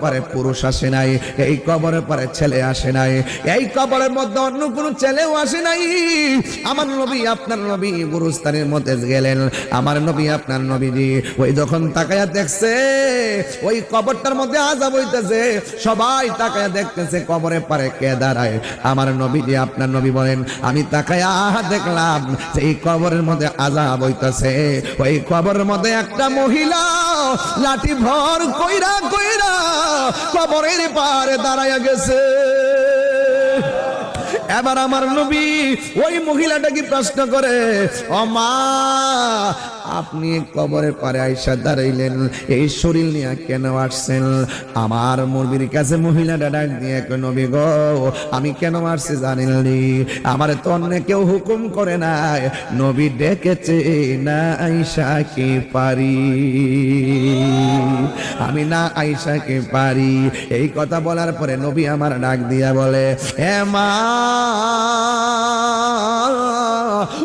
পরে পুরুষ আসে নাই, এই কবরের পরে ছেলে আসে নাই, এই কবরের মধ্যে অন্য কোনো ছেলেও আসে নাই। আমার নবী আপনার নবী গুরুস্থানের মধ্যে গেলেন, আমার নবী আপনার নবীজি ওই যখন তাকায়া দেখছে ওই কবরটার মধ্যে আযাব হইতেছে, সবাই তাকায়া দেখতেছে কবরের পারে কে দাঁড়ায়। আমার নবীজি আপনার নবী বলেন আমি তাকায়া দেখলাম যে এই কবরের মধ্যে আযাব হইতেছে। ওই কবরের মধ্যে একটা মহিলা লাঠি ভর কইরা কইরা কবরের পারে দাঁড়ায়া গেছে। এবার আমার নবী ওই মহিলাটাকে প্রশ্ন করে, ও মা আপনি কবরের পারে আইসা দাঁড়াইলেন, এই শরীর নিয়ে কেন আসছেন? আমার নবীর কাছে মহিলাটা ডাক দিয়ে কয়, নবী গো আমি কেন আসছি জানেননি? আমার তো অন্য কেউ হুকুম করে নাই, নবী ডেকেছে না আইসা কি পারি, আমি না আইসা কি পারি। এই কথা বলার পরে নবী আমার ডাক দিয়া বলে, হে মা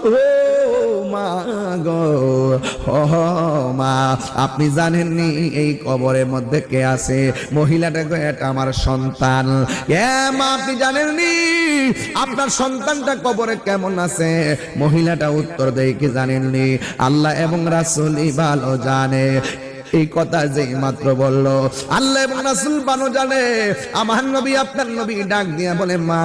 ও মা গো, ও মা আপনি জানেননি এই কবরের মধ্যে কে আছে? মহিলাটা কয় এটা আমার সন্তান। এ মা আপনি জানেননি আপনার সন্তানটা কবরে কেমন আছে? মহিলাটা উত্তর দেয় কি জানেননি? আল্লাহ এবং রাসূলই ভালো জানে। এই কথা যেই মাত্র বললো আল্লাহ এবং রাসূল ভালো জানে। আমার নবী আপনার নবী ডাক দিয়া বলে, মা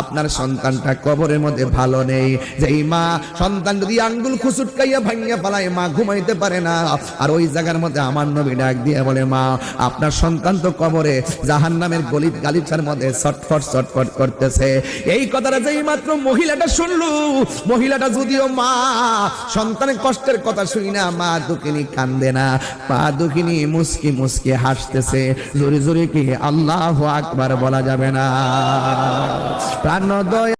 আপনার সন্তানটা কবরের মধ্যে ভালো নেই। যেই মা সন্তান যদি আঙ্গুল খুসুটকাইয়া ভাঙিয়া ফেলায় মা ঘুমাইতে পারে না, আর ওই জায়গার মধ্যে আমার নবী ডাক দিয়া বলে, মা আপনার সন্তান তো কবরে জাহান্নামের গলিত গালিচার মধ্যে ছটফট ছটফট করতেছে। এই কথাটা যেই মাত্র মহিলাটা শুনলো, মহিলাটা যদিও মা সন্তানের কষ্টের কথা শুনি না, মা দুঃখিনী কান্দে না, মা দুঃখিনী মুস্কি মুস্কি হাসতেছে। জোরে জোরে কি আল্লাহু আকবার বলা যাবে না? প্রাণ দয়া